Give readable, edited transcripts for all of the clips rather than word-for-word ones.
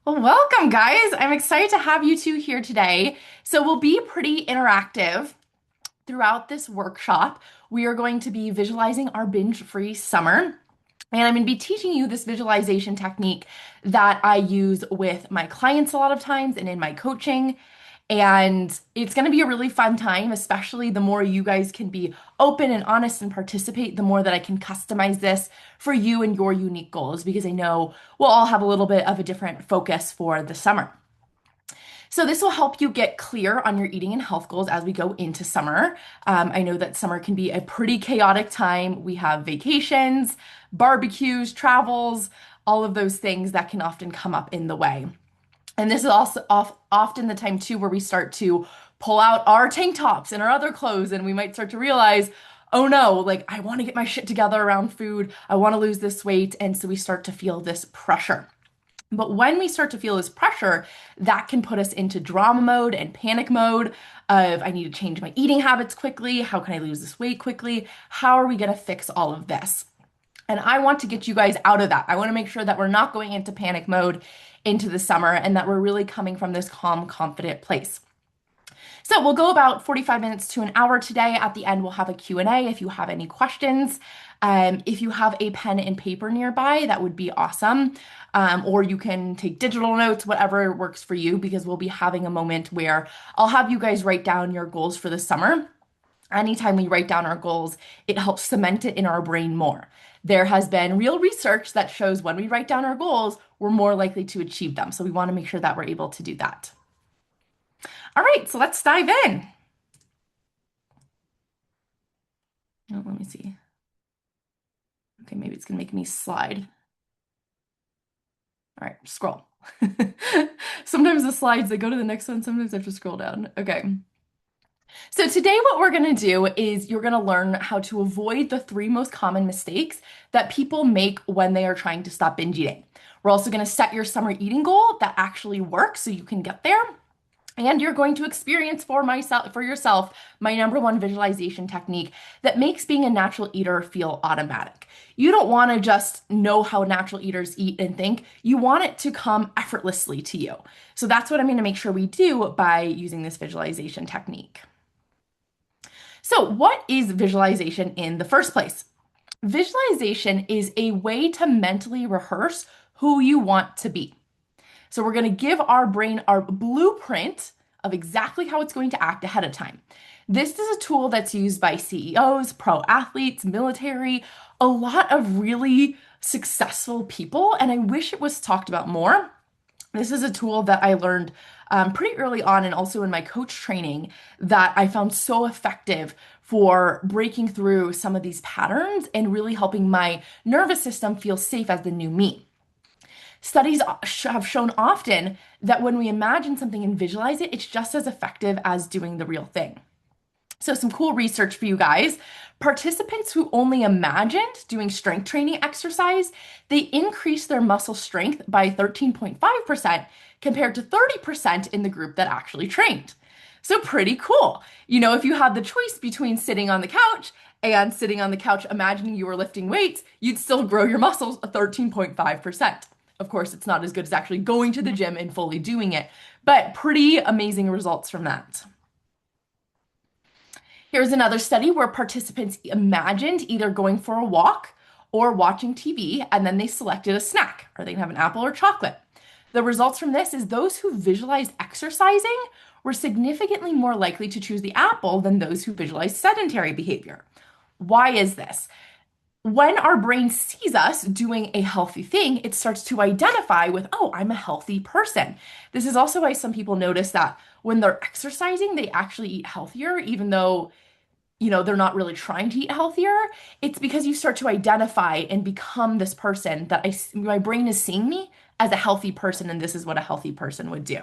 Well, welcome, guys. I'm excited to have you two here today. So, we'll be pretty interactive throughout this workshop. We are going to be visualizing our binge-free summer. And I'm going to be teaching you this visualization technique that I use with my clients a lot of times and in my coaching. And it's going to be a really fun time, especially the more you guys can be open and honest and participate, the more that I can customize this for you and your unique goals, because I know we'll all have a little bit of a different focus for the summer. So this will help you get clear on your eating and health goals as we go into summer. I know that summer can be a pretty chaotic time. We have vacations, barbecues, travels, all of those things that can often come up in the way. And this is also often the time too where we start to pull out our tank tops and our other clothes, and we might start to realize, oh no, like I want to get my shit together around food. I want to lose this weight. And so we start to feel this pressure. But when we start to feel this pressure, that can put us into drama mode and panic mode of I need to change my eating habits quickly. How can I lose this weight quickly? How are we going to fix all of this? And I want to get you guys out of that. I want to make sure that we're not going into panic mode into the summer and that we're really coming from this calm, confident place. So we'll go about 45 minutes to an hour today. At the end, we'll have a Q&A if you have any questions. If you have a pen and paper nearby, that would be awesome. Or you can take digital notes, whatever works for you, because we'll be having a moment where I'll have you guys write down your goals for the summer. Anytime we write down our goals, it helps cement it in our brain more. There has been real research that shows when we write down our goals, we're more likely to achieve them. So we want to make sure that we're able to do that. All right, so let's dive in. Oh, let me see. Okay, maybe it's gonna make me slide. All right, scroll. Sometimes the slides, they go to the next one. Sometimes I have to scroll down. Okay. So today what we're going to do is you're going to learn how to avoid the three most common mistakes that people make when they are trying to stop binge eating. We're also going to set your summer eating goal that actually works so you can get there. And you're going to experience for yourself my number one visualization technique that makes being a natural eater feel automatic. You don't want to just know how natural eaters eat and think. You want it to come effortlessly to you. So that's what I'm going to make sure we do by using this visualization technique. So, what is visualization in the first place? Visualization is a way to mentally rehearse who you want to be. So, we're going to give our brain our blueprint of exactly how it's going to act ahead of time. This is a tool that's used by CEOs, pro athletes, military, a lot of really successful people, and I wish it was talked about more. This is a tool that I learned pretty early on and also in my coach training that I found so effective for breaking through some of these patterns and really helping my nervous system feel safe as the new me. Studies have shown often that when we imagine something and visualize it, it's just as effective as doing the real thing. So, some cool research for you guys. Participants who only imagined doing strength training exercise, they increased their muscle strength by 13.5% compared to 30% in the group that actually trained. So, pretty cool. You know, if you had the choice between sitting on the couch and sitting on the couch imagining you were lifting weights, you'd still grow your muscles 13.5%. Of course, it's not as good as actually going to the gym and fully doing it, but pretty amazing results from that. Here's another study where participants imagined either going for a walk or watching TV, and then they selected a snack. Are they gonna have an apple or chocolate? The results from this is those who visualized exercising were significantly more likely to choose the apple than those who visualized sedentary behavior. Why is this? When our brain sees us doing a healthy thing, it starts to identify with, oh, I'm a healthy person. This is also why some people notice that when they're exercising, they actually eat healthier, even though, they're not really trying to eat healthier. It's because you start to identify and become this person that my brain is seeing me as a healthy person, and this is what a healthy person would do.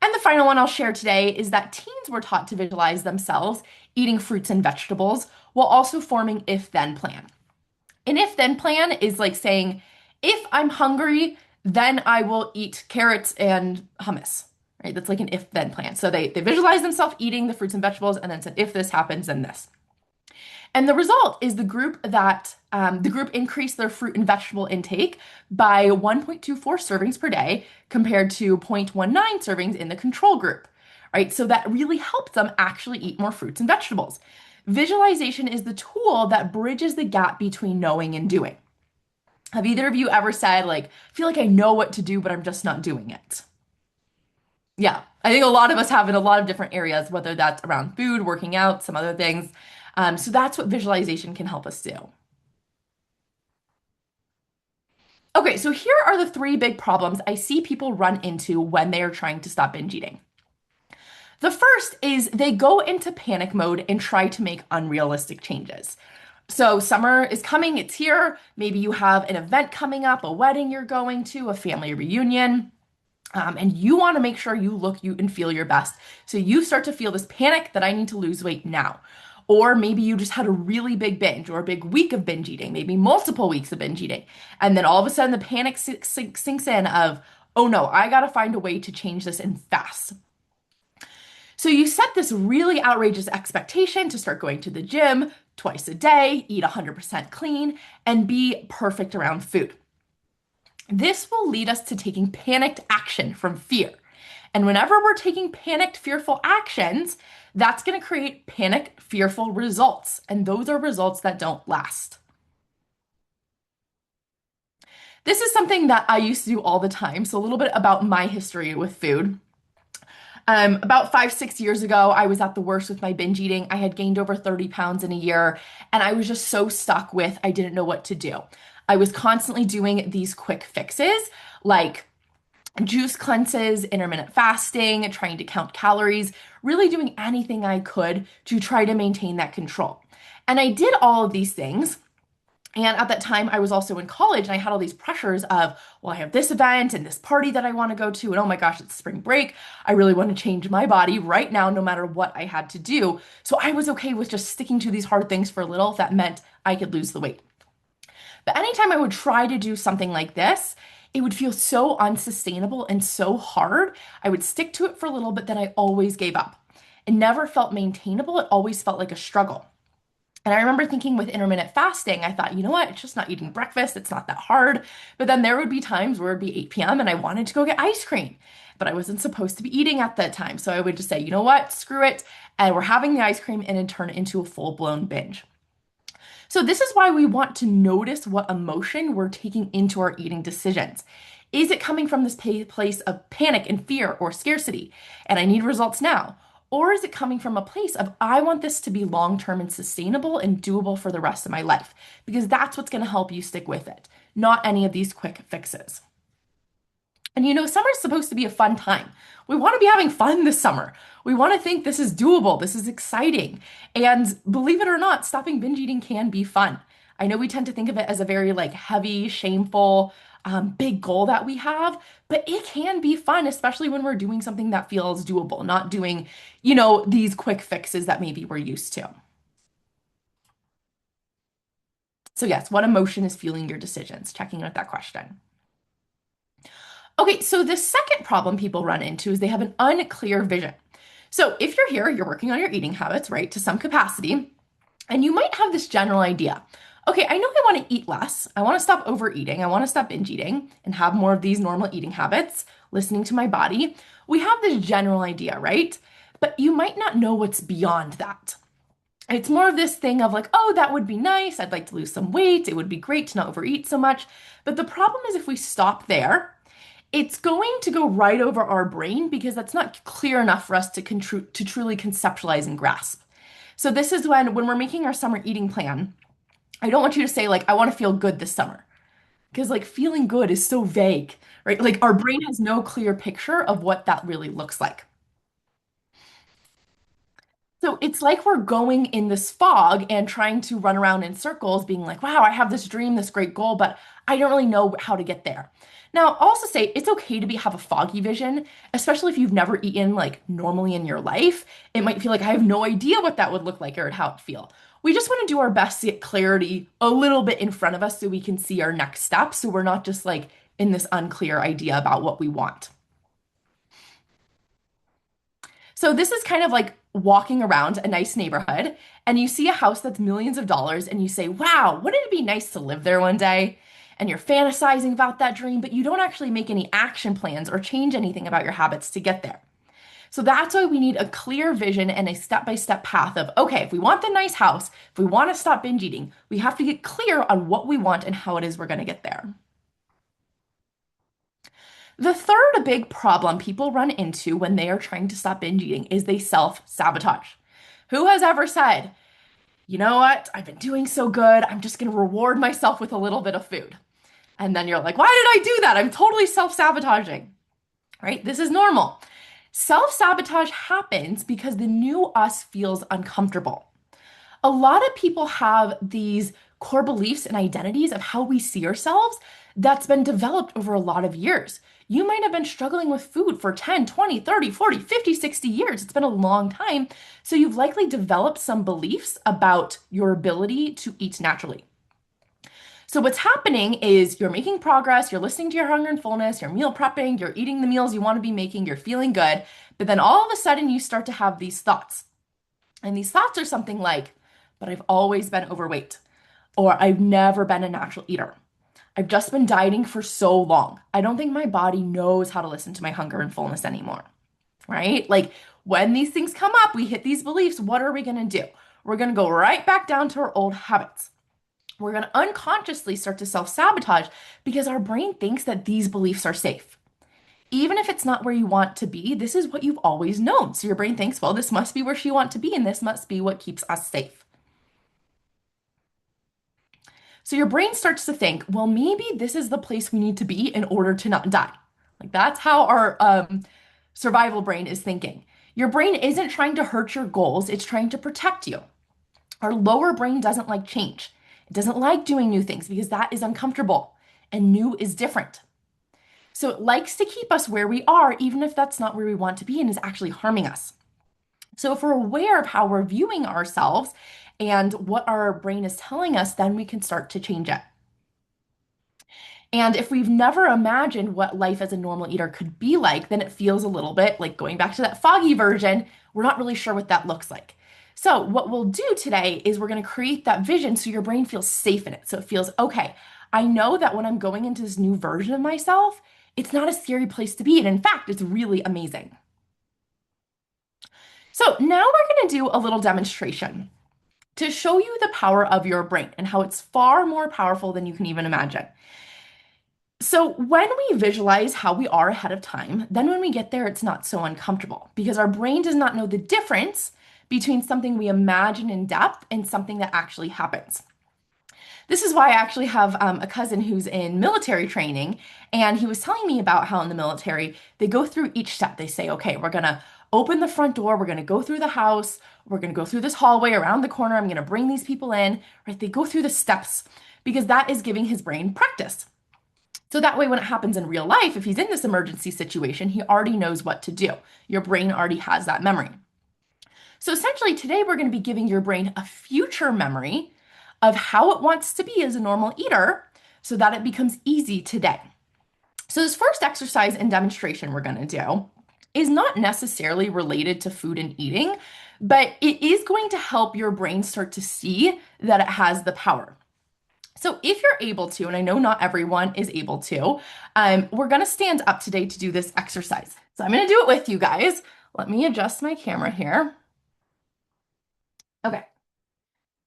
And the final one I'll share today is that teens were taught to visualize themselves eating fruits and vegetables while also forming if-then plan. An if-then plan is like saying, if I'm hungry, then I will eat carrots and hummus, right? That's like an if-then plan. So they visualize themselves eating the fruits and vegetables and then said, if this happens, then this. And the result is the group increased their fruit and vegetable intake by 1.24 servings per day compared to 0.19 servings in the control group, right? So that really helped them actually eat more fruits and vegetables. Visualization is the tool that bridges the gap between knowing and doing. Have either of you ever said, like, I feel like I know what to do, but I'm just not doing it? Yeah, I think a lot of us have in a lot of different areas, whether that's around food, working out, some other things. So that's what visualization can help us do. Okay, so here are the three big problems I see people run into when they are trying to stop binge eating. The first is they go into panic mode and try to make unrealistic changes. So summer is coming, it's here. Maybe you have an event coming up, a wedding you're going to, a family reunion. And you want to make sure you look, you and feel your best. So you start to feel this panic that I need to lose weight now. Or maybe you just had a really big binge or a big week of binge eating, maybe multiple weeks of binge eating. And then all of a sudden the panic sinks in of, oh no, I got to find a way to change this and fast. So you set this really outrageous expectation to start going to the gym twice a day, eat 100% clean, and be perfect around food. This will lead us to taking panicked action from fear. And whenever we're taking panicked, fearful actions, that's going to create panicked, fearful results. And those are results that don't last. This is something that I used to do all the time. So, a little bit about my history with food. About 5, 6 years ago, I was at the worst with my binge eating. I had gained over 30 pounds in a year, and I was just so stuck with I didn't know what to do. I was constantly doing these quick fixes like juice cleanses, intermittent fasting, trying to count calories, really doing anything I could to try to maintain that control. And I did all of these things. And at that time, I was also in college and I had all these pressures of, well, I have this event and this party that I want to go to. And oh my gosh, it's spring break. I really want to change my body right now, no matter what I had to do. So I was okay with just sticking to these hard things for a little if that meant I could lose the weight. But anytime I would try to do something like this, it would feel so unsustainable and so hard. I would stick to it for a little, but then I always gave up. It never felt maintainable. It always felt like a struggle. And I remember thinking with intermittent fasting, I thought, you know what? It's just not eating breakfast. It's not that hard. But then there would be times where it'd be 8 p.m. and I wanted to go get ice cream, but I wasn't supposed to be eating at that time. So I would just say, you know what? Screw it. And we're having the ice cream and then turn it into a full-blown binge. So this is why we want to notice what emotion we're taking into our eating decisions. Is it coming from this place of panic and fear or scarcity, and I need results now? Or is it coming from a place of, I want this to be long-term and sustainable and doable for the rest of my life? Because that's what's going to help you stick with it, not any of these quick fixes. And you know, summer's supposed to be a fun time. We want to be having fun this summer. We want to think this is doable, this is exciting. And believe it or not, stopping binge eating can be fun. I know we tend to think of it as a very like heavy, shameful, big goal that we have, but it can be fun, especially when we're doing something that feels doable, not doing, you know, these quick fixes that maybe we're used to. So yes, what emotion is fueling your decisions? Checking in with that question. Okay, so the second problem people run into is they have an unclear vision. So if you're here, you're working on your eating habits, right, to some capacity, and you might have this general idea. Okay, I know I want to eat less. I want to stop overeating. I want to stop binge eating and have more of these normal eating habits, listening to my body. We have this general idea, right? But you might not know what's beyond that. It's more of this thing of like, oh, that would be nice. I'd like to lose some weight. It would be great to not overeat so much. But the problem is if we stop there, it's going to go right over our brain because that's not clear enough for us to truly conceptualize and grasp. So this is when we're making our summer eating plan, I don't want you to say like, I want to feel good this summer. Because like feeling good is so vague, right? Like our brain has no clear picture of what that really looks like. So it's like we're going in this fog and trying to run around in circles, being like, wow, I have this dream, this great goal, but I don't really know how to get there. Now, I'll also say it's okay to have a foggy vision, especially if you've never eaten like normally in your life. It might feel like I have no idea what that would look like or how it feel. We just want to do our best to get clarity a little bit in front of us so we can see our next steps. So we're not just like in this unclear idea about what we want. So this is kind of like walking around a nice neighborhood and you see a house that's millions of dollars and you say, wow, wouldn't it be nice to live there one day? And you're fantasizing about that dream, but you don't actually make any action plans or change anything about your habits to get there. So that's why we need a clear vision and a step-by-step path of, okay, if we want the nice house, if we want to stop binge eating, we have to get clear on what we want and how it is we're going to get there. The third big problem people run into when they are trying to stop binge eating is they self-sabotage. Who has ever said, you know what? I've been doing so good. I'm just going to reward myself with a little bit of food. And then you're like, why did I do that? I'm totally self-sabotaging, right? This is normal. Self-sabotage happens because the new us feels uncomfortable. A lot of people have these core beliefs and identities of how we see ourselves that's been developed over a lot of years. You might have been struggling with food for 10, 20, 30, 40, 50, 60 years. It's been a long time. So you've likely developed some beliefs about your ability to eat naturally. So what's happening is you're making progress, you're listening to your hunger and fullness, you're meal prepping, you're eating the meals you want to be making, you're feeling good, but then all of a sudden you start to have these thoughts. And these thoughts are something like, but I've always been overweight, or I've never been a natural eater. I've just been dieting for so long. I don't think my body knows how to listen to my hunger and fullness anymore, right? Like when these things come up, we hit these beliefs, what are we going to do? We're going to go right back down to our old habits. We're going to unconsciously start to self-sabotage because our brain thinks that these beliefs are safe. Even if it's not where you want to be, this is what you've always known. So your brain thinks, well, this must be where she wants to be, and this must be what keeps us safe. So your brain starts to think, well, maybe this is the place we need to be in order to not die. Like that's how our survival brain is thinking. Your brain isn't trying to hurt your goals, it's trying to protect you. Our lower brain doesn't like change. It doesn't like doing new things because that is uncomfortable and new is different. So it likes to keep us where we are, even if that's not where we want to be and is actually harming us. So if we're aware of how we're viewing ourselves and what our brain is telling us, then we can start to change it. And if we've never imagined what life as a normal eater could be like, then it feels a little bit like going back to that foggy version. We're not really sure what that looks like. So what we'll do today is we're going to create that vision so your brain feels safe in it. So it feels, okay, I know that when I'm going into this new version of myself, it's not a scary place to be. And in fact, it's really amazing. So now we're going to do a little demonstration to show you the power of your brain and how it's far more powerful than you can even imagine. So when we visualize how we are ahead of time, then when we get there, it's not so uncomfortable because our brain does not know the difference between something we imagine in depth and something that actually happens. This is why I actually have a cousin who's in military training, and he was telling me about how in the military, they go through each step. They say, okay, we're going to open the front door, we're going to go through the house, we're going to go through this hallway around the corner, I'm going to bring these people in, right? They go through the steps because that is giving his brain practice. So that way, when it happens in real life, if he's in this emergency situation, he already knows what to do. Your brain already has that memory. So essentially, today we're going to be giving your brain a future memory of how it wants to be as a normal eater so that it becomes easy today. So this first exercise and demonstration we're going to do is not necessarily related to food and eating, but it is going to help your brain start to see that it has the power. So if you're able to, and I know not everyone is able to, we're going to stand up today to do this exercise. So I'm going to do it with you guys. Let me adjust my camera here. Okay.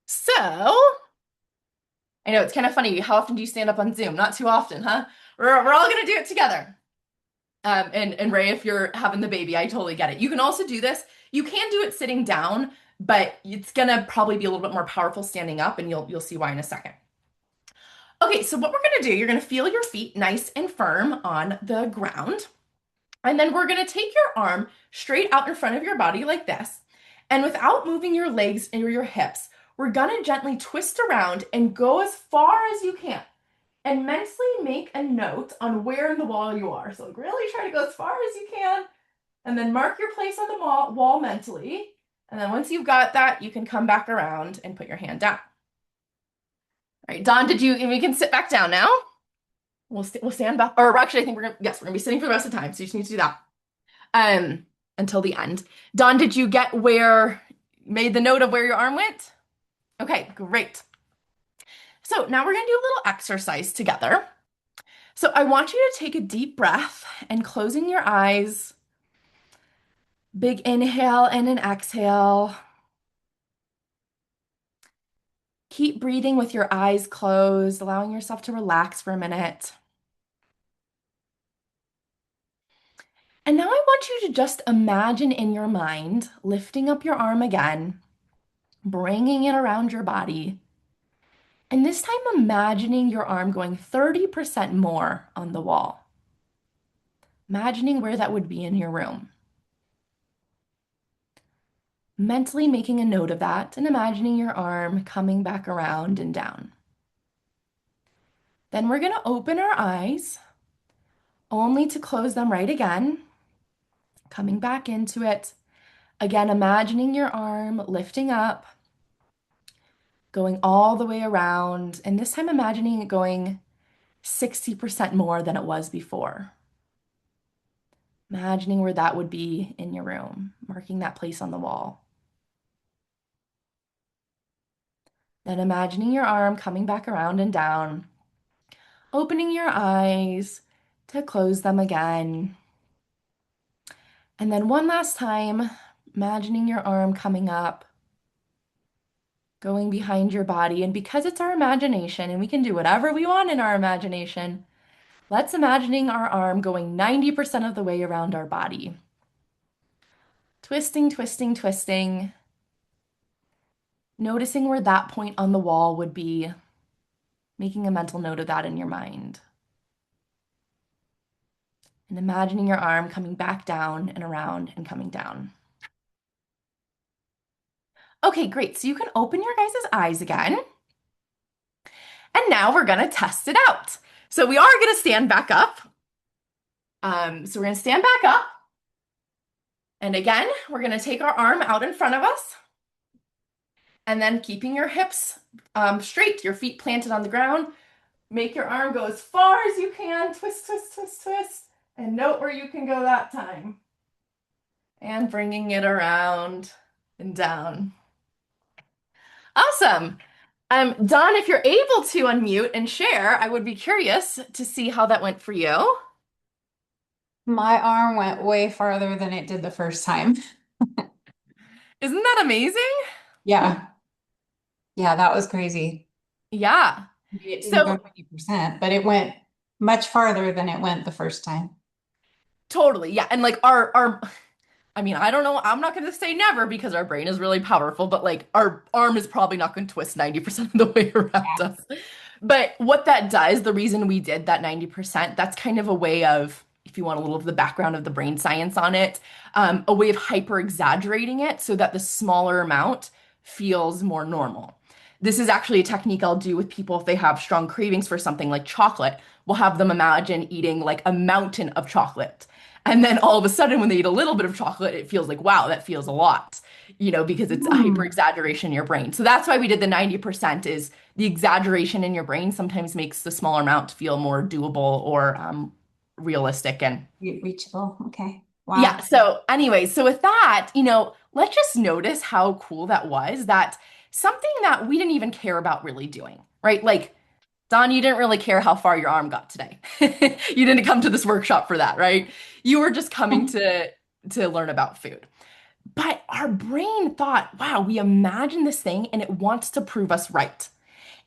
So I know it's kind of funny. How often do you stand up on Zoom? Not too often, huh? We're all going to do it together. And Ray, if you're having the baby, I totally get it. You can also do this. You can do it sitting down, but it's going to probably be a little bit more powerful standing up, and you'll see why in a second. Okay, so what we're going to do, you're going to feel your feet nice and firm on the ground. And then we're going to take your arm straight out in front of your body like this. And without moving your legs or your hips, we're going to gently twist around and go as far as you can. And mentally make a note on where in the wall you are. So really try to go as far as you can. And then mark your place on the wall mentally. And then once you've got that, you can come back around and put your hand down. All right, Dawn, we can sit back down now. We'll stand back, or actually I think we're gonna be sitting for the rest of the time, so you just need to do that. until the end. Dawn, did you get made the note of where your arm went? Okay, great. So now we're gonna do a little exercise together. So I want you to take a deep breath and closing your eyes. Big inhale and an exhale. Keep breathing with your eyes closed, allowing yourself to relax for a minute. And now I want you to just imagine in your mind lifting up your arm again, bringing it around your body. And this time, imagining your arm going 30% more on the wall. Imagining where that would be in your room. Mentally making a note of that and imagining your arm coming back around and down. Then we're going to open our eyes, only to close them right again, coming back into it. Again, imagining your arm lifting up, going all the way around, and this time imagining it going 60% more than it was before. Imagining where that would be in your room, marking that place on the wall. Then imagining your arm coming back around and down, opening your eyes to close them again. And then one last time, imagining your arm coming up, going behind your body. And because it's our imagination and we can do whatever we want in our imagination, let's imagining our arm going 90% of the way around our body. Twisting, twisting, twisting. Noticing where that point on the wall would be, making a mental note of that in your mind. And imagining your arm coming back down and around and coming down. Okay, great. So you can open your guys' eyes again. And now we're gonna test it out. So we are gonna stand back up. So we're gonna stand back up. And again, we're gonna take our arm out in front of us. And then keeping your hips straight, your feet planted on the ground. Make your arm go as far as you can. Twist, twist, twist, twist. And note where you can go that time. And bringing it around and down. Awesome. Dawn, if you're able to unmute and share, I would be curious to see how that went for you. My arm went way farther than it did the first time. Isn't that amazing? Yeah. Yeah, that was crazy. Yeah. I mean, it didn't go So 90%, but it went much farther than it went the first time. totally, yeah. And like our I mean, I don't know. I'm not going to say never because our brain is really powerful, but like our arm is probably not going to twist 90% of the way around Yeah. us. But what that does, the reason we did that 90%, that's kind of a way of, if you want a little of the background of the brain science on it, a way of hyper exaggerating it so that the smaller amount feels more normal. This is actually a technique I'll do with people if they have strong cravings for something like chocolate. We'll have them imagine eating like a mountain of chocolate. And then all of a sudden, when they eat a little bit of chocolate, it feels like, wow, that feels a lot, because it's a hyper Hmm. exaggeration in your brain. So that's why we did the 90% is the exaggeration in your brain sometimes makes the smaller amount feel more doable or realistic. And Reachable. Okay. yeah, Wow. so anyway, so with that, let's just notice how cool that was, that something that we didn't even care about really doing, right? Like, Don, you didn't really care how far your arm got today. You didn't come to this workshop for that, right? You were just coming to learn about food. But our brain thought, wow, we imagined this thing and it wants to prove us right.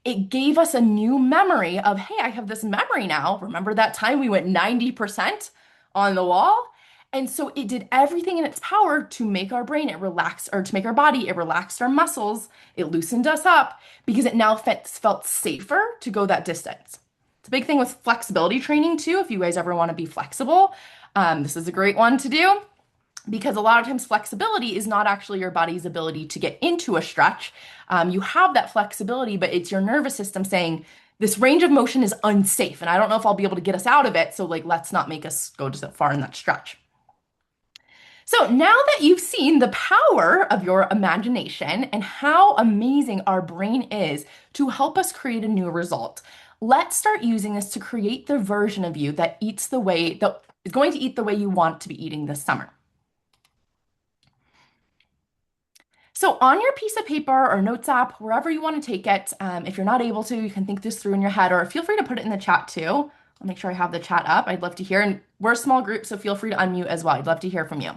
It gave us a new memory of, hey, I have this memory now. Remember that time we went 90% on the wall? And so it did everything in its power to make our brain it relax, or to make our body, it relaxed our muscles, it loosened us up because it now felt safer to go that distance. It's a big thing with flexibility training too. If you guys ever want to be flexible, this is a great one to do because a lot of times flexibility is not actually your body's ability to get into a stretch. You have that flexibility, but it's your nervous system saying, this range of motion is unsafe, and I don't know if I'll be able to get us out of it, so like let's not make us go so far in that stretch. So now that you've seen the power of your imagination and how amazing our brain is to help us create a new result, let's start using this to create the version of you that eats the way that is going to eat the way you want to be eating this summer. So, on your piece of paper or notes app, wherever you want to take it, if you're not able to, you can think this through in your head, or feel free to put it in the chat too. I'll make sure I have the chat up. I'd love to hear. And we're a small group, so feel free to unmute as well. I'd love to hear from you.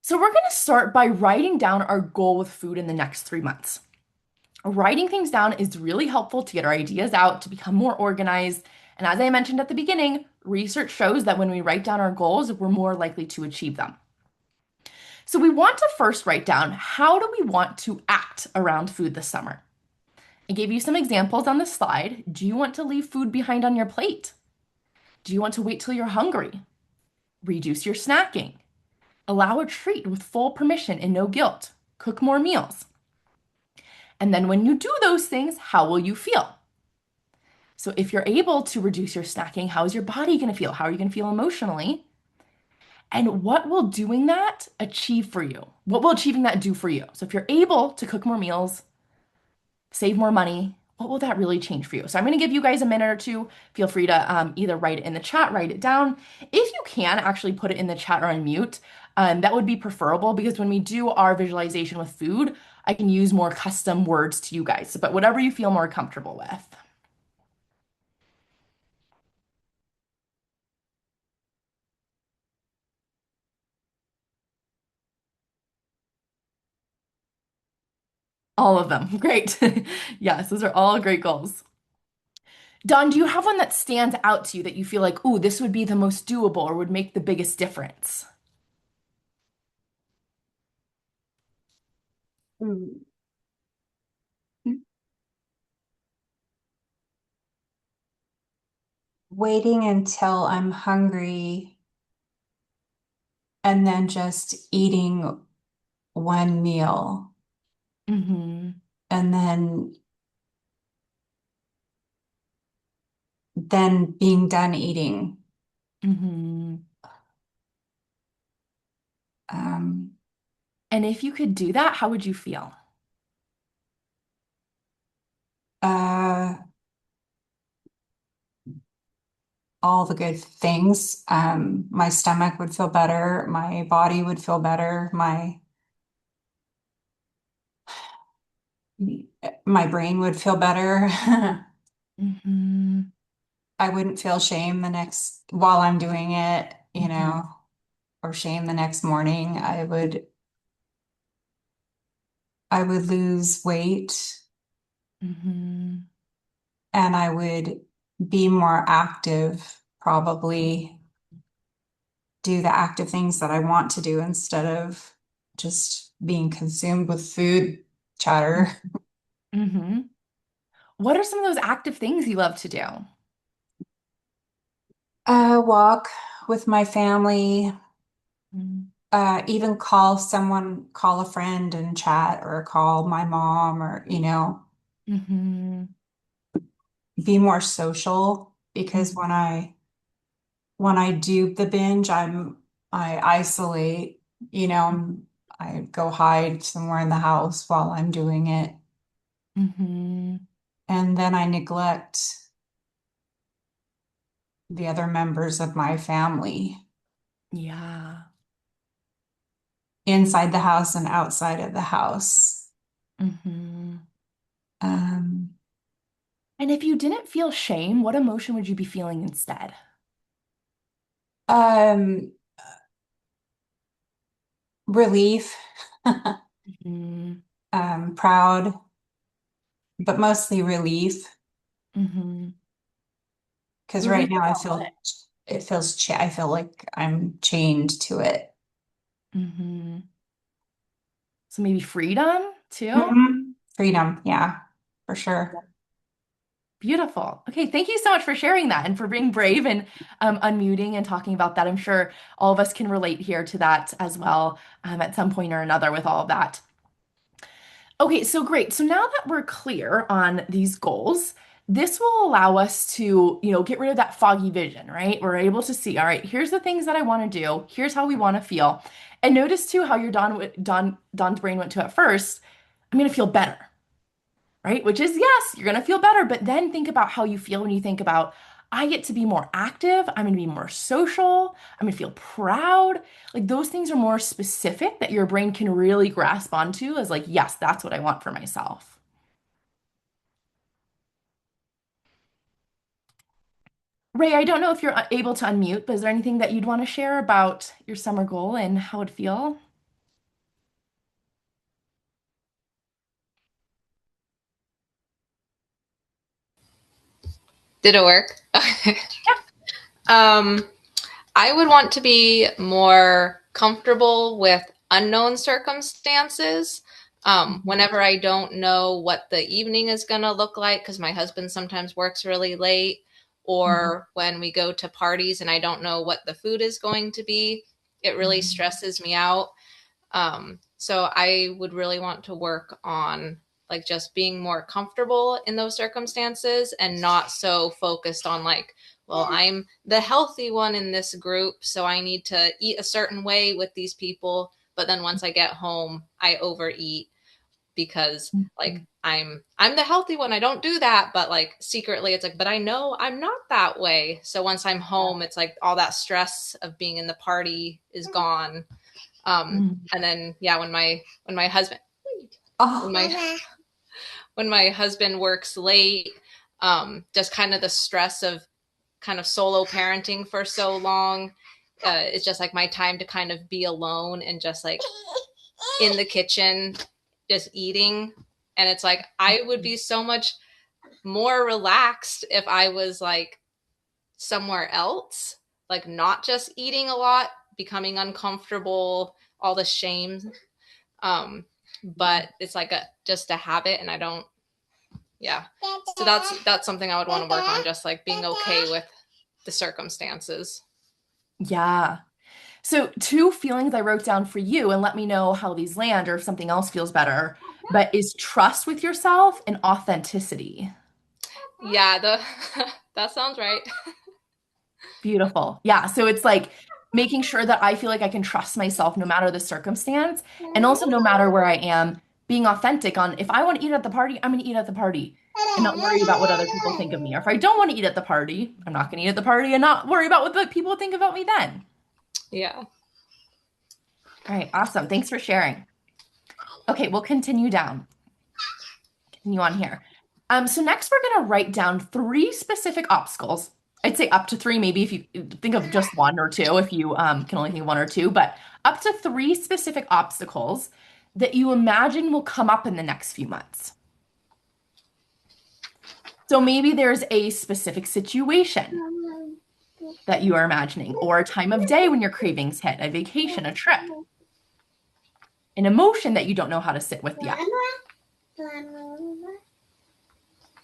So, we're going to start by writing down our goal with food in the next 3 months. Writing things down is really helpful to get our ideas out, to become more organized. And as I mentioned at the beginning, research shows that when we write down our goals, we're more likely to achieve them. So we want to first write down, how do we want to act around food this summer? I gave you some examples on the slide. Do you want to leave food behind on your plate? Do you want to wait till you're hungry? Reduce your snacking. Allow a treat with full permission and no guilt. Cook more meals. And then when you do those things, how will you feel? So if you're able to reduce your snacking, how is your body going to feel? How are you going to feel emotionally? And what will doing that achieve for you? What will achieving that do for you? So if you're able to cook more meals, save more money, what will that really change for you? So I'm going to give you guys a minute or two. Feel free to either write it in the chat, write it down. If you can actually put it in the chat or on mute, that would be preferable because when we do our visualization with food, I can use more custom words to you guys, but whatever you feel more comfortable with. All of them. Great. Yes, those are all great goals. Don, do you have one that stands out to you that you feel like, ooh, this would be the most doable or would make the biggest difference? Mm. Waiting until I'm hungry and then just eating one meal Mm-hmm. and then being done eating. Mm-hmm. Um, And if you could do that, how would you feel? uh, all the good things. My stomach would feel better, my body would feel better, my brain would feel better. Mm-hmm. I wouldn't feel shame the next while I'm doing it, Mm-hmm. or shame the next morning. I would lose weight Mm-hmm. and I would be more active, probably do the active things that I want to do instead of just being consumed with food chatter. Mm-hmm. What are some of those active things you love to do? Walk with my family, even call a friend and chat, or call my mom, or, Mm-hmm. be more social because Mm-hmm. when I do the binge, I isolate, I go hide somewhere in the house while I'm doing it. Mm-hmm. And then I neglect the other members of my family Yeah. inside the house and outside of the house. Mm-hmm. Um, And if you didn't feel shame, what emotion would you be feeling instead? um, Relief, Mm-hmm. proud, but mostly relief. Mm-hmm. Because right Relief now about what? I feel like I'm chained to it. Mm-hmm. So maybe freedom too? Freedom, yeah, for sure. Beautiful. Okay, thank you so much for sharing that and for being brave and unmuting and talking about that. I'm sure all of us can relate here to that as well at some point or another with all of that. Okay, so great. So now that we're clear on these goals, this will allow us to, get rid of that foggy vision, right? We're able to see, all right, here's the things that I want to do. Here's how we want to feel. And notice too how your Don's brain went to at first. I'm going to feel better, right? Which is, yes, you're going to feel better, but then think about how you feel when you think about, I get to be more active. I'm going to be more social. I'm going to feel proud. Like those things are more specific that your brain can really grasp onto as like, yes, that's what I want for myself. Ray, I don't know if you're able to unmute, but is there anything that you'd want to share about your summer goal and how it feel? Did it work? Yeah. um, I would want to be more comfortable with unknown circumstances. Whenever I don't know what the evening is going to look like, because my husband sometimes works really late, Mhm. or when we go to parties and I don't know what the food is going to be, it really Mhm. stresses me out. So I would really want to work on like just being more comfortable in those circumstances and not so focused on like, well, I'm the healthy one in this group, so I need to eat a certain way with these people. But then once I get home, I overeat because like Mhm. I'm the healthy one. I don't do that, but like secretly it's like, but I know I'm not that way. So once I'm home, it's like all that stress of being in the party is gone. Mhm. And then yeah, when my husband when Oh, my when my husband works late, just kind of the stress of kind of solo parenting for so long, it's just like my time to kind of be alone and just like in the kitchen, just eating. And it's like I would be so much more relaxed if I was like somewhere else, like not just eating a lot, becoming uncomfortable, all the shame. Um, but it's like a just a habit, and I don't. Yeah, so that's something I would want to work on, just like being okay with the circumstances. Yeah. So, two feelings I wrote down for you, and let me know how these land or if something else feels better, but is trust with yourself and authenticity. Yeah, the that sounds right. Beautiful. Yeah. So, it's like making sure that I feel like I can trust myself no matter the circumstance, and also no matter where I am, being authentic on if I want to eat at the party, I'm going to eat at the party and not worry about what other people think of me. Or if I don't want to eat at the party, I'm not going to eat at the party and not worry about what the people think about me then. Yeah. All right. Awesome. Thanks for sharing. Okay. We'll continue down. Continue on here. So next we're going to write down three specific obstacles. I'd say up to three, maybe if you think of just one or two, if you can only think of one or two, but up to three specific obstacles that you imagine will come up in the next few months. So maybe there's a specific situation that you are imagining, or a time of day when your cravings hit, a vacation, a trip, an emotion that you don't know how to sit with yet.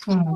hmm.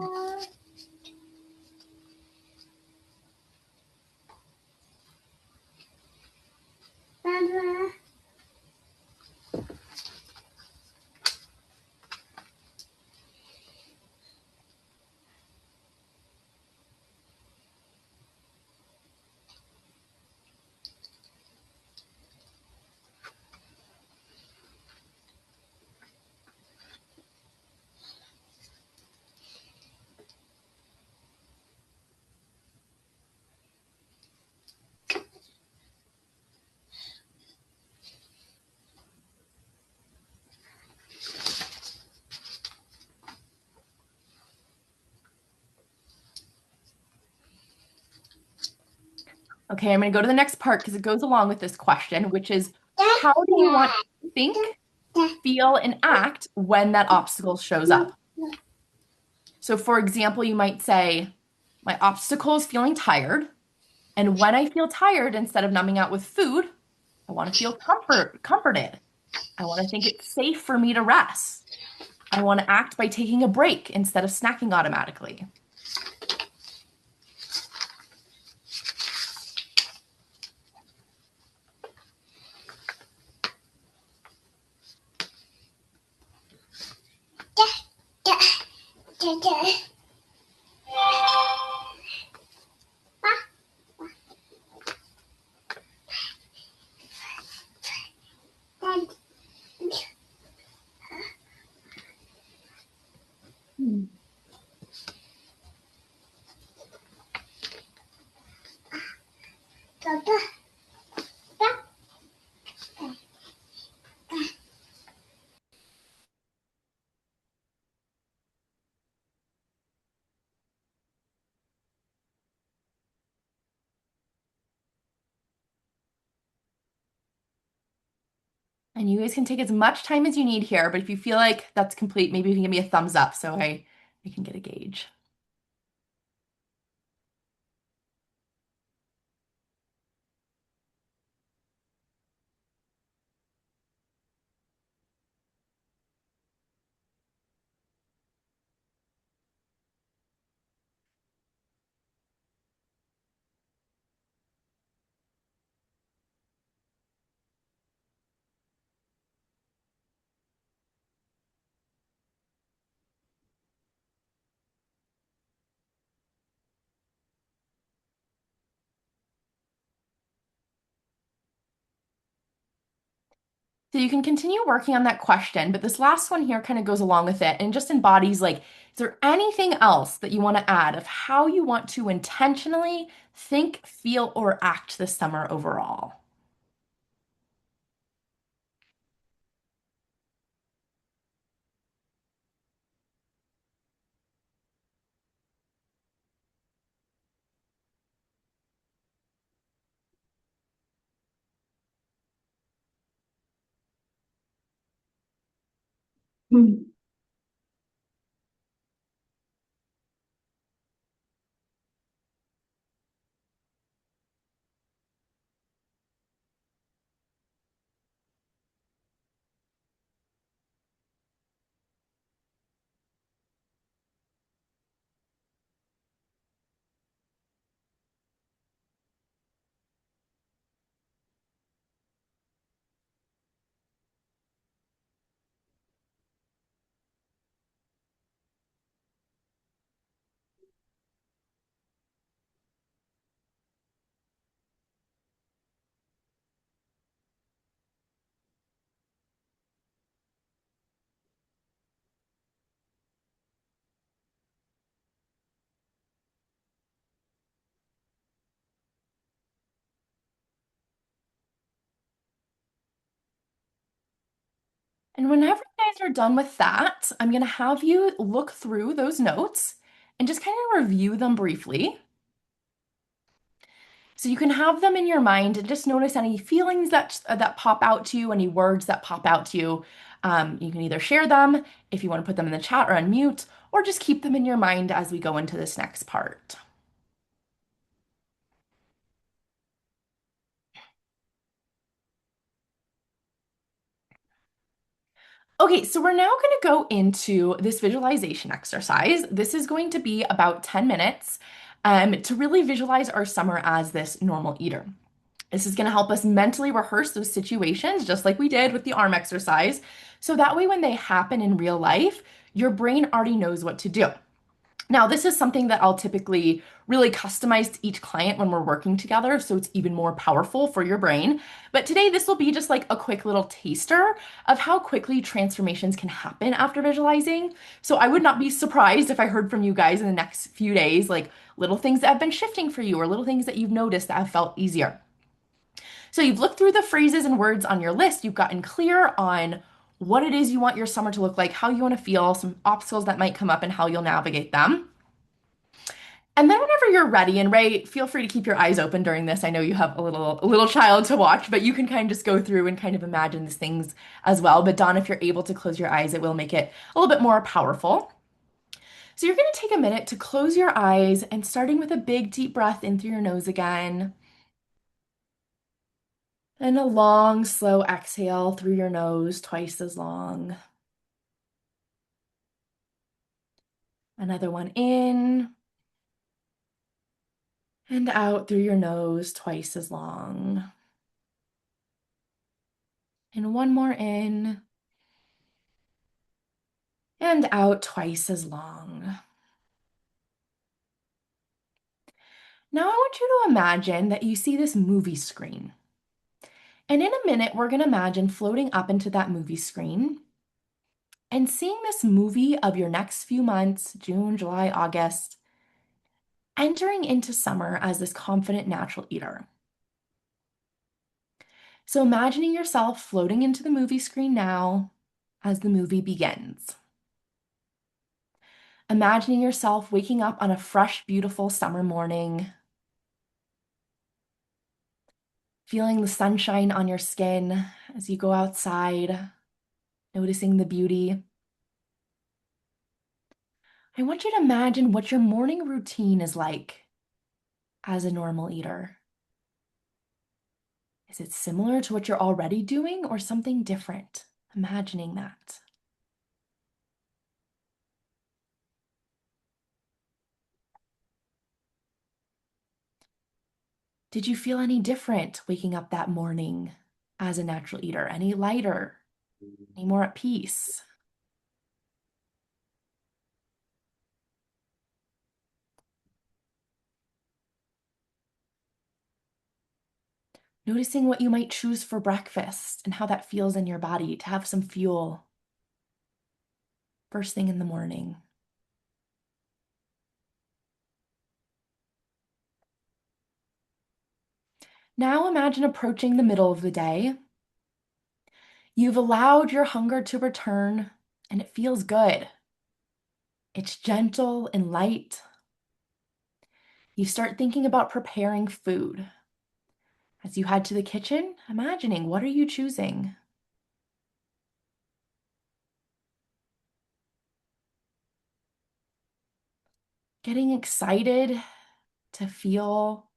Okay, I'm going to go to the next part because it goes along with this question, which is how do you want to think, feel, and act when that obstacle shows up? So, for example, you might say, my obstacle is feeling tired. And when I feel tired, instead of numbing out with food, I want to feel comforted. I want to think it's safe for me to rest. I want to act by taking a break instead of snacking automatically. And you guys can take as much time as you need here, but if you feel like that's complete, maybe you can give me a thumbs up so I can get a gauge. So you can continue working on that question, but this last one here kind of goes along with it and just embodies like, is there anything else that you want to add of how you want to intentionally think, feel, or act this summer overall? Mm. And whenever you guys are done with that, I'm going to have you look through those notes and just kind of review them briefly. So you can have them in your mind and just notice any feelings that pop out to you, any words that pop out to you. You can either share them if you want to put them in the chat or unmute, or just keep them in your mind as we go into this next part. Okay, so we're now going to go into this visualization exercise. This is going to be about 10 minutes to really visualize our summer as this normal eater. This is going to help us mentally rehearse those situations, just like we did with the arm exercise. So that way, when they happen in real life, your brain already knows what to do. Now, this is something that I'll typically really customize to each client when we're working together, so it's even more powerful for your brain. But today, this will be just like a quick little taster of how quickly transformations can happen after visualizing. So I would not be surprised if I heard from you guys in the next few days, like little things that have been shifting for you or little things that you've noticed that have felt easier. So you've looked through the phrases and words on your list, you've gotten clear on what it is you want your summer to look like, how you want to feel, some obstacles that might come up, and how you'll navigate them. And then whenever you're ready, and Ray, feel free to keep your eyes open during this. I know you have a little child to watch, but you can kind of just go through and kind of imagine these things as well. But Dawn, if you're able to close your eyes, it will make it a little bit more powerful. So you're going to take a minute to close your eyes and starting with a big deep breath in through your nose again. And a long, slow exhale through your nose, twice as long. Another one in and out through your nose, twice as long. And one more in and out, twice as long. Now I want you to imagine that you see this movie screen. And in a minute, we're going to imagine floating up into that movie screen and seeing this movie of your next few months, June, July, August, entering into summer as this confident natural eater. So imagining yourself floating into the movie screen now as the movie begins. Imagining yourself waking up on a fresh, beautiful summer morning, feeling the sunshine on your skin as you go outside, noticing the beauty. I want you to imagine what your morning routine is like as a normal eater. Is it similar to what you're already doing or something different? Imagining that. Did you feel any different waking up that morning as a natural eater? Any lighter? Any more at peace? Noticing what you might choose for breakfast and how that feels in your body to have some fuel first thing in the morning. Now imagine approaching the middle of the day. You've allowed your hunger to return, and it feels good. It's gentle and light. You start thinking about preparing food. As you head to the kitchen, imagining what are you choosing? Getting excited to feel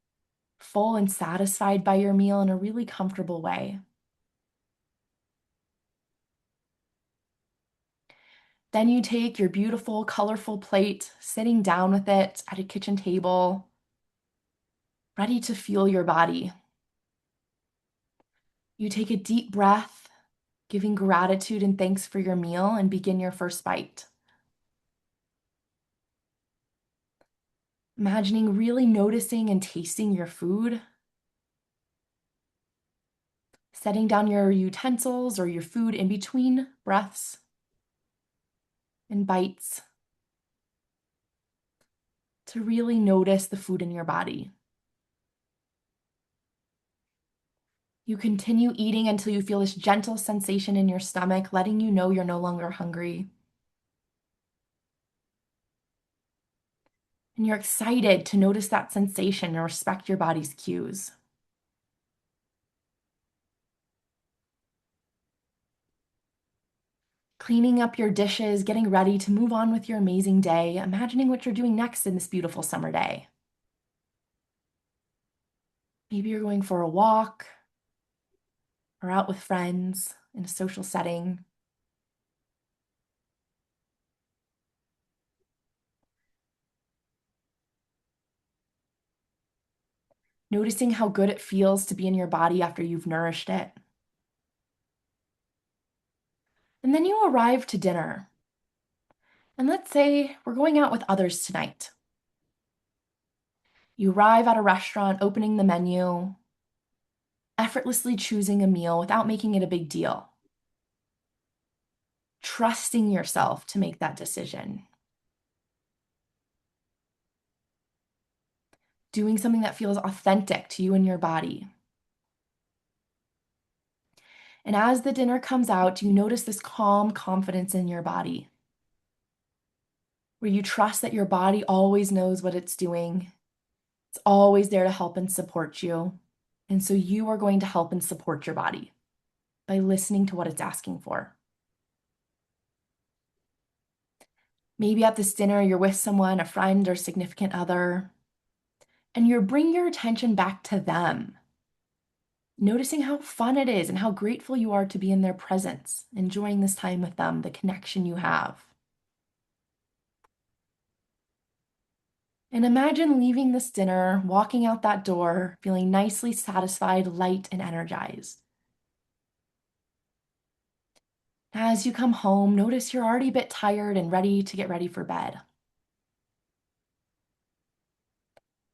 full and satisfied by your meal in a really comfortable way. Then you take your beautiful, colorful plate, sitting down with it at a kitchen table, ready to fuel your body. You take a deep breath, giving gratitude and thanks for your meal, and begin your first bite. Imagining really noticing and tasting your food. Setting down your utensils or your food in between breaths and bites to really notice the food in your body. You continue eating until you feel this gentle sensation in your stomach, letting you know you're no longer hungry. And you're excited to notice that sensation and respect your body's cues. Cleaning up your dishes, getting ready to move on with your amazing day, imagining what you're doing next in this beautiful summer day. Maybe you're going for a walk or out with friends in a social setting. Noticing how good it feels to be in your body after you've nourished it. And then you arrive to dinner. And let's say we're going out with others tonight. You arrive at a restaurant, opening the menu, effortlessly choosing a meal without making it a big deal. Trusting yourself to make that decision. Doing something that feels authentic to you and your body. And as the dinner comes out, you notice this calm confidence in your body, where you trust that your body always knows what it's doing. It's always there to help and support you. And so you are going to help and support your body by listening to what it's asking for. Maybe at this dinner, you're with someone, a friend or significant other, and you bring your attention back to them, noticing how fun it is and how grateful you are to be in their presence, enjoying this time with them, the connection you have. And imagine leaving this dinner, walking out that door, feeling nicely satisfied, light, and energized. As you come home, notice you're already a bit tired and ready to get ready for bed.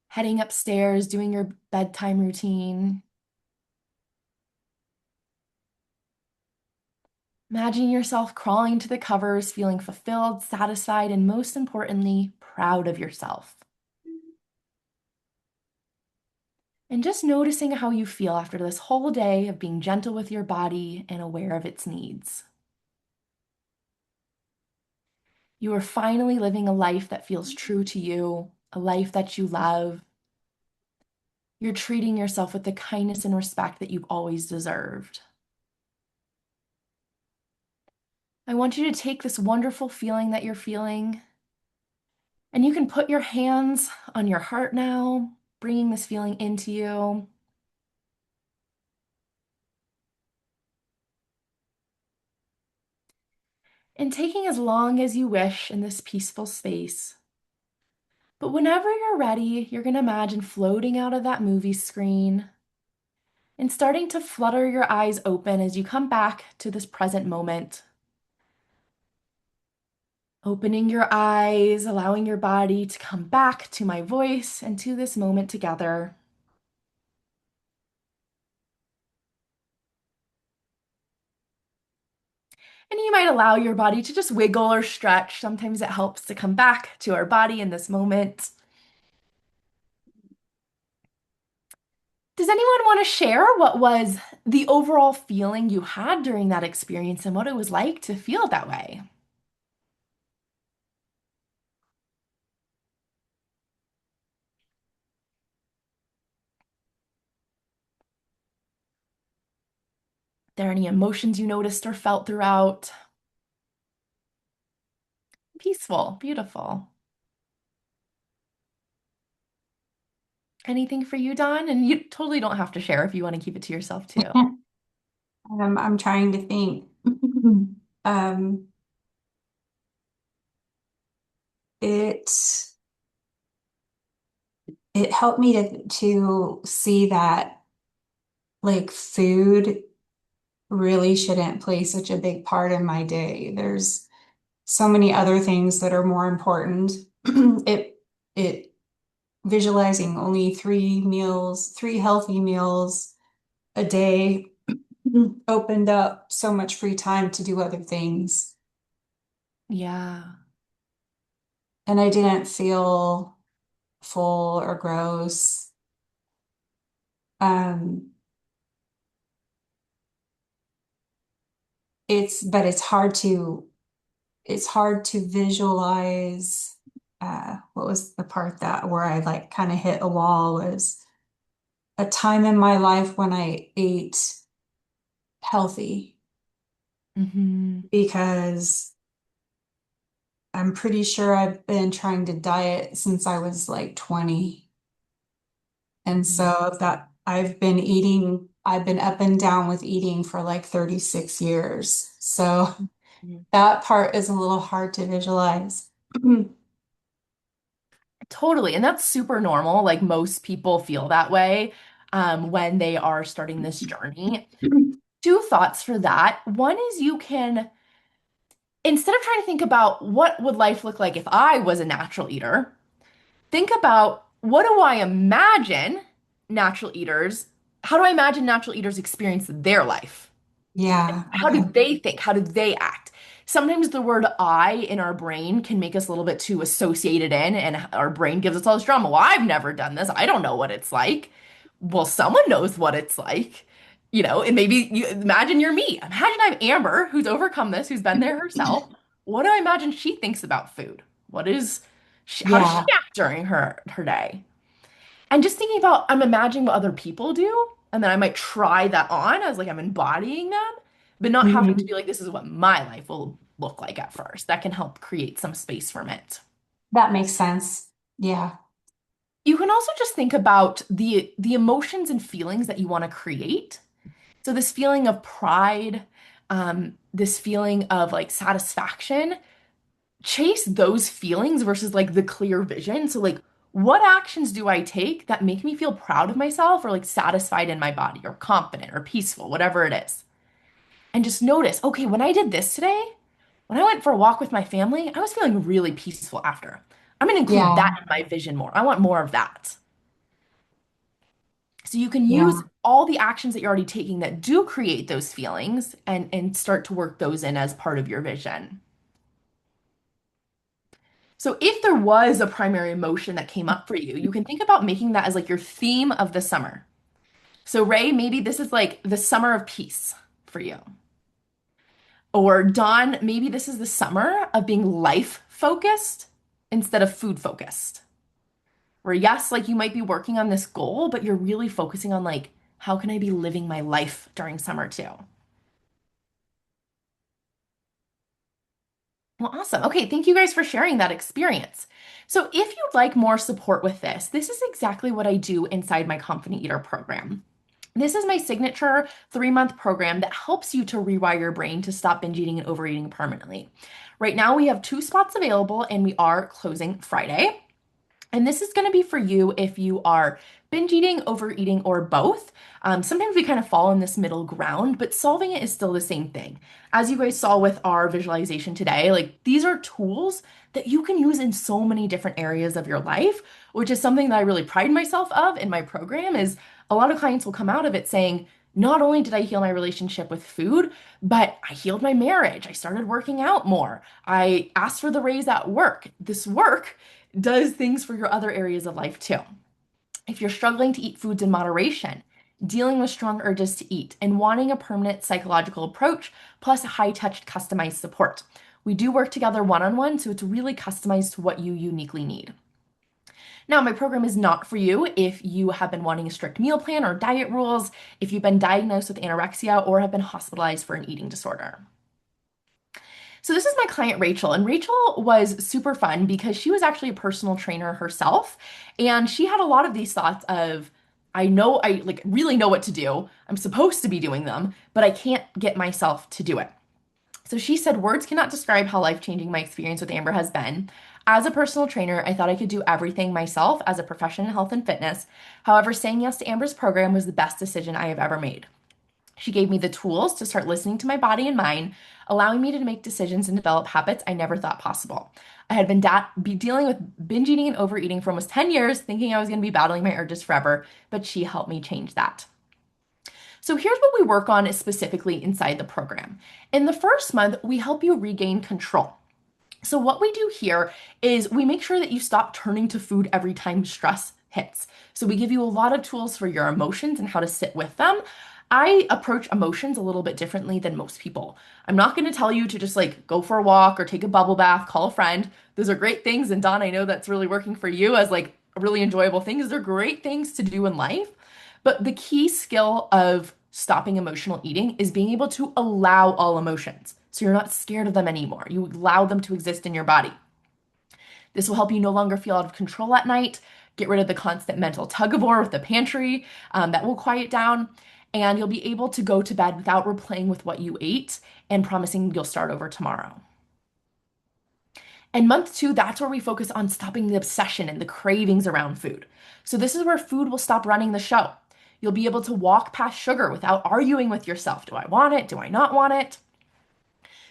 Heading upstairs, doing your bedtime routine. Imagine yourself crawling into the covers, feeling fulfilled, satisfied, and most importantly, proud of yourself. And just noticing how you feel after this whole day of being gentle with your body and aware of its needs. You are finally living a life that feels true to you, a life that you love. You're treating yourself with the kindness and respect that you've always deserved. I want you to take this wonderful feeling that you're feeling, and you can put your hands on your heart now, bringing this feeling into you. And taking as long as you wish in this peaceful space. But whenever you're ready, you're going to imagine floating out of that movie screen and starting to flutter your eyes open as you come back to this present moment. Opening your eyes, allowing your body to come back to my voice and to this moment together. And you might allow your body to just wiggle or stretch. Sometimes it helps to come back to our body in this moment. Does anyone want to share what was the overall feeling you had during that experience and what it was like to feel that way? There any emotions you noticed or felt throughout? Peaceful, beautiful. Anything for you, Dawn? And you totally don't have to share if you want to keep it to yourself too. I'm trying to think. Um, it it helped me to see that like food really shouldn't play such a big part in my day. There's so many other things that are more important. It visualizing only three healthy meals a day opened up so much free time to do other things. Yeah. And I didn't feel full or gross. Um, but it's hard to visualize. What was the part that where I like kind of hit a wall was a time in my life when I ate healthy Hmm. because I'm pretty sure I've been trying to diet since I was like 20. And so that I've been up and down with eating for like 36 years. So that part is a little hard to visualize. Totally. And that's super normal. Like most people feel that way when they are starting this journey. Two thoughts for that. One is you can, instead of trying to think about what would life look like if I was a natural eater, think about what do I imagine natural eaters, how do I imagine natural eaters experience their life? Yeah, How do okay. they think? How do they act? Sometimes the word I in our brain can make us a little bit too associated in, and our brain gives us all this drama. Well, I've never done this. I don't know what it's like. Well, someone knows what it's like. And maybe you imagine you're me. Imagine I'm Amber, who's overcome this, who's been there herself. What do I imagine she thinks about food? How does she Yeah. act during her day? And just thinking about, I'm imagining what other people do, and then I might try that on as like I'm embodying them, but not having to Mhm. be like, this is what my life will look like at first. That can help create some space from it. That makes sense. Yeah. You can also just think about the emotions and feelings that you want to create. So this feeling of pride, this feeling of like satisfaction, chase those feelings versus like the clear vision. So like what actions do I take that make me feel proud of myself or like satisfied in my body or confident or peaceful, whatever it is. And just notice, okay, when I did this today, when I went for a walk with my family, I was feeling really peaceful after. I'm going to include that Yeah. in my vision more. I want more of that. So you can use Yeah. all the actions that you're already taking that do create those feelings and start to work those in as part of your vision. So if there was a primary emotion that came up for you, you can think about making that as like your theme of the summer. So Ray, maybe this is like the summer of peace for you. Or Dawn, maybe this is the summer of being life focused instead of food focused. Where yes, like you might be working on this goal, but you're really focusing on like, how can I be living my life during summer too? Well, awesome. Okay, thank you guys for sharing that experience. So, if you'd like more support with this is exactly what I do inside my Confident Eater program. This is my signature 3-month program that helps you to rewire your brain to stop binge eating and overeating permanently. Right now, we have 2 spots available and we are closing Friday. And this is going to be for you if you are binge eating, overeating, or both. Sometimes we kind of fall in this middle ground, but solving it is still the same thing. As you guys saw with our visualization today, like these are tools that you can use in so many different areas of your life, which is something that I really pride myself of in my program is a lot of clients will come out of it saying, not only did I heal my relationship with food, but I healed my marriage. I started working out more. I asked for the raise at work. This work does things for your other areas of life too. If you're struggling to eat foods in moderation, dealing with strong urges to eat, and wanting a permanent psychological approach plus high touch customized support, we do work together one on one, so it's really customized to what you uniquely need. Now, my program is not for you if you have been wanting a strict meal plan or diet rules, if you've been diagnosed with anorexia, or have been hospitalized for an eating disorder. So this is my client Rachel, and Rachel was super fun because she was actually a personal trainer herself, and she had a lot of these thoughts of, I know I like really know what to do. I'm supposed to be doing them, but I can't get myself to do it. So she said, words cannot describe how life-changing my experience with Amber has been. As a personal trainer, I thought I could do everything myself as a profession in health and fitness. However, saying yes to Amber's program was the best decision I have ever made. She gave me the tools to start listening to my body and mind, allowing me to make decisions and develop habits I never thought possible. I had been dealing with binge eating and overeating for almost 10 years, thinking I was going to be battling my urges forever, but she helped me change that. So here's what we work on specifically inside the program. In the first month, we help you regain control. So what we do here is we make sure that you stop turning to food every time stress hits. So we give you a lot of tools for your emotions and how to sit with them. I approach emotions a little bit differently than most people. I'm not going to tell you to just like go for a walk or take a bubble bath, call a friend. Those are great things. And Don, I know that's really working for you as like really enjoyable things. They're great things to do in life. But the key skill of stopping emotional eating is being able to allow all emotions. So you're not scared of them anymore. You allow them to exist in your body. This will help you no longer feel out of control at night, get rid of the constant mental tug of war with the pantry. That will quiet down. And you'll be able to go to bed without replaying with what you ate and promising you'll start over tomorrow. And month 2, that's where we focus on stopping the obsession and the cravings around food. So this is where food will stop running the show. You'll be able to walk past sugar without arguing with yourself. Do I want it? Do I not want it?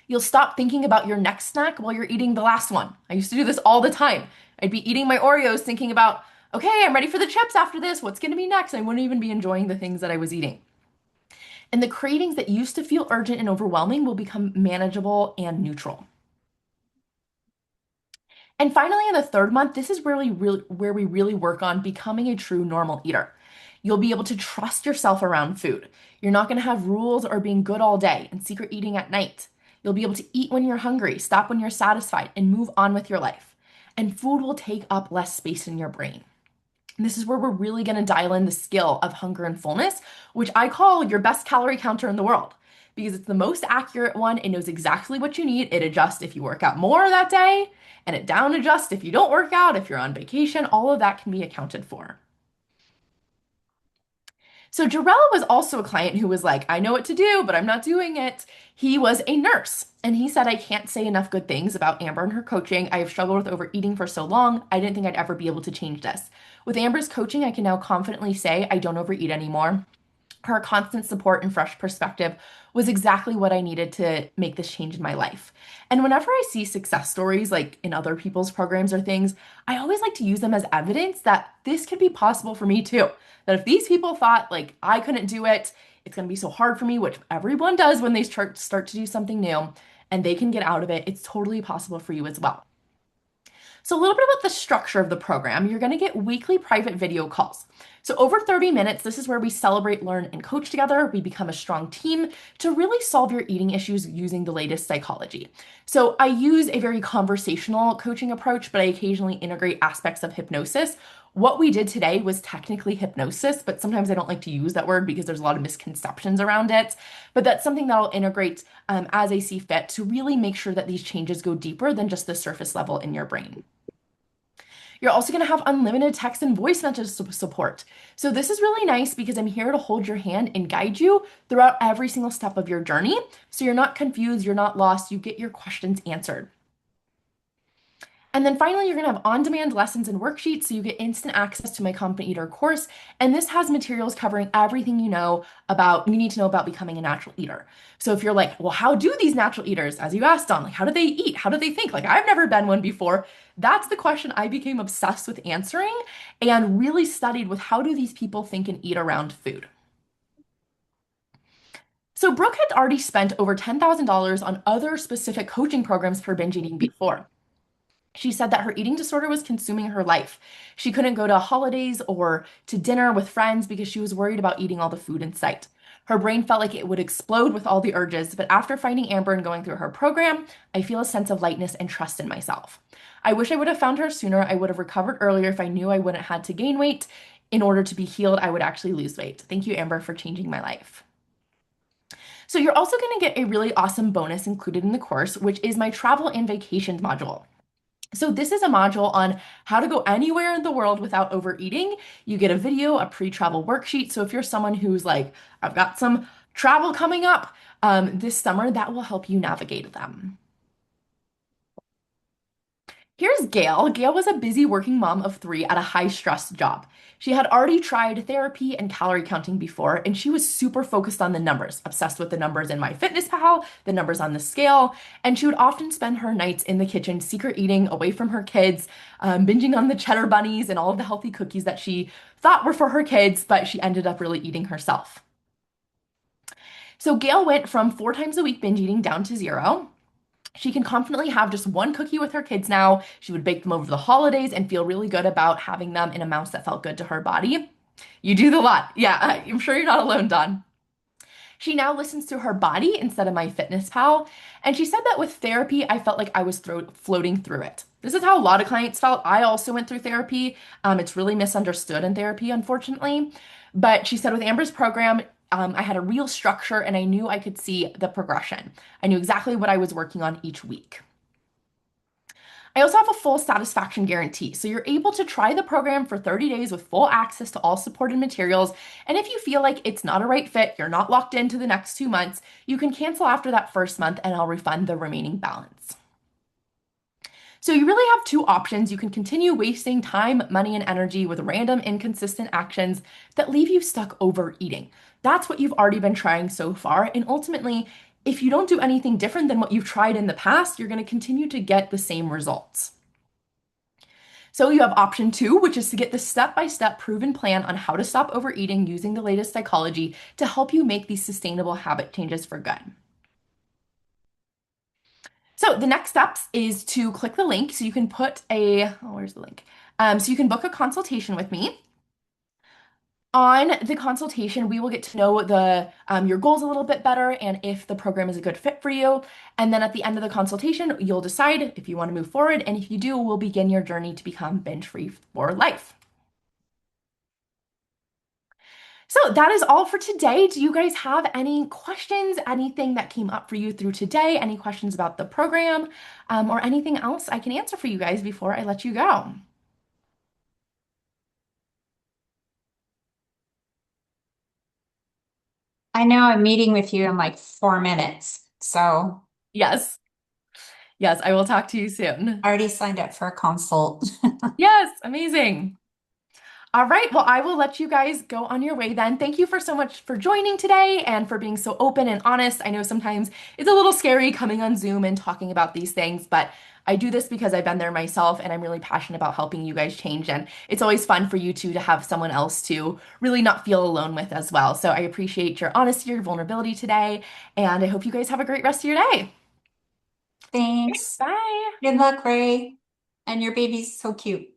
You'll stop thinking about your next snack while you're eating the last one. I used to do this all the time. I'd be eating my Oreos thinking about, okay, I'm ready for the chips after this. What's going to be next? I wouldn't even be enjoying the things that I was eating. And the cravings that used to feel urgent and overwhelming will become manageable and neutral. And finally, in the 3rd month, this is where we really work on becoming a true normal eater. You'll be able to trust yourself around food. You're not going to have rules or being good all day and secret eating at night. You'll be able to eat when you're hungry, stop when you're satisfied, and move on with your life. And food will take up less space in your brain. And this is where we're really going to dial in the skill of hunger and fullness, which I call your best calorie counter in the world because it's the most accurate one. It knows exactly what you need. It adjusts if you work out more that day, and it down adjusts if you don't work out, if you're on vacation. All of that can be accounted for. So Jarrell was also a client who was like, I know what to do, but I'm not doing it. He was a nurse, and he said, I can't say enough good things about Amber and her coaching. I have struggled with overeating for so long. I didn't think I'd ever be able to change this. With Amber's coaching, I can now confidently say I don't overeat anymore. Her constant support and fresh perspective was exactly what I needed to make this change in my life. And whenever I see success stories like in other people's programs or things, I always like to use them as evidence that this could be possible for me too. That if these people thought like I couldn't do it, it's going to be so hard for me, which everyone does when they start to do something new and they can get out of it, it's totally possible for you as well. So a little bit about the structure of the program. You're going to get weekly private video calls. So over 30 minutes, this is where we celebrate, learn, and coach together. We become a strong team to really solve your eating issues using the latest psychology. So I use a very conversational coaching approach, but I occasionally integrate aspects of hypnosis What we did today was technically hypnosis, but sometimes I don't like to use that word because there's a lot of misconceptions around it. But that's something that I'll integrate as I see fit to really make sure that these changes go deeper than just the surface level in your brain. You're also going to have unlimited text and voice message support. So this is really nice because I'm here to hold your hand and guide you throughout every single step of your journey. So you're not confused, you're not lost, you get your questions answered. And then finally, you're going to have on-demand lessons and worksheets so you get instant access to my Confident Eater course. And this has materials covering everything you need to know about becoming a natural eater. So if you're like, well, how do these natural eaters, as you asked on, like, how do they eat? How do they think? Like, I've never been one before. That's the question I became obsessed with answering and really studied with how do these people think and eat around food. So Brooke had already spent over $10,000 on other specific coaching programs for binge eating before. She said that her eating disorder was consuming her life. She couldn't go to holidays or to dinner with friends because she was worried about eating all the food in sight. Her brain felt like it would explode with all the urges, but after finding Amber and going through her program, I feel a sense of lightness and trust in myself. I wish I would have found her sooner. I would have recovered earlier if I knew I wouldn't have to gain weight. In order to be healed, I would actually lose weight. Thank you, Amber, for changing my life. So you're also going to get a really awesome bonus included in the course, which is my travel and vacations module. So this is a module on how to go anywhere in the world without overeating. You get a video, a pre-travel worksheet. So if you're someone who's like, I've got some travel coming up this summer, that will help you navigate them. Here's Gail. Gail was a busy working mom of three at a high stress job. She had already tried therapy and calorie counting before, and she was super focused on the numbers, obsessed with the numbers in MyFitnessPal, the numbers on the scale, and she would often spend her nights in the kitchen secret eating away from her kids, binging on the cheddar bunnies and all of the healthy cookies that she thought were for her kids, but she ended up really eating herself. So Gail went from 4 times a week binge eating down to zero. She can confidently have just one cookie with her kids now. She would bake them over the holidays and feel really good about having them in amounts that felt good to her body. You do the lot. Yeah, I'm sure you're not alone, Dawn. She now listens to her body instead of MyFitnessPal. And she said that with therapy, I felt like I was floating through it. This is how a lot of clients felt. I also went through therapy. It's really misunderstood in therapy, unfortunately. But she said with Amber's program, I had a real structure and I knew I could see the progression. I knew exactly what I was working on each week. I also have a full satisfaction guarantee. So you're able to try the program for 30 days with full access to all supported materials. And if you feel like it's not a right fit, you're not locked into the next 2 months, you can cancel after that first month and I'll refund the remaining balance. So you really have two options. You can continue wasting time, money, and energy with random, inconsistent actions that leave you stuck overeating. That's what you've already been trying so far. And ultimately, if you don't do anything different than what you've tried in the past, you're going to continue to get the same results. So you have option two, which is to get the step-by-step proven plan on how to stop overeating using the latest psychology to help you make these sustainable habit changes for good. So the next steps is to click the link so you can where's the link? So you can book a consultation with me. On the consultation, we will get to know your goals a little bit better and if the program is a good fit for you. And then at the end of the consultation, you'll decide if you want to move forward. And if you do, we'll begin your journey to become binge-free for life. So that is all for today. Do you guys have any questions, anything that came up for you through today? Any questions about the program, or anything else I can answer for you guys before I let you go? I know I'm meeting with you in like 4 minutes, so Yes. Yes, I will talk to you soon. I already signed up for a consult. Yes, amazing. All right, well, I will let you guys go on your way then. Thank you for so much for joining today and for being so open and honest. I know sometimes it's a little scary coming on Zoom and talking about these things, but I do this because I've been there myself and I'm really passionate about helping you guys change. And it's always fun for you two to have someone else to really not feel alone with as well. So I appreciate your honesty, your vulnerability today, and I hope you guys have a great rest of your day. Thanks. Bye. Good luck, Ray. And your baby's so cute.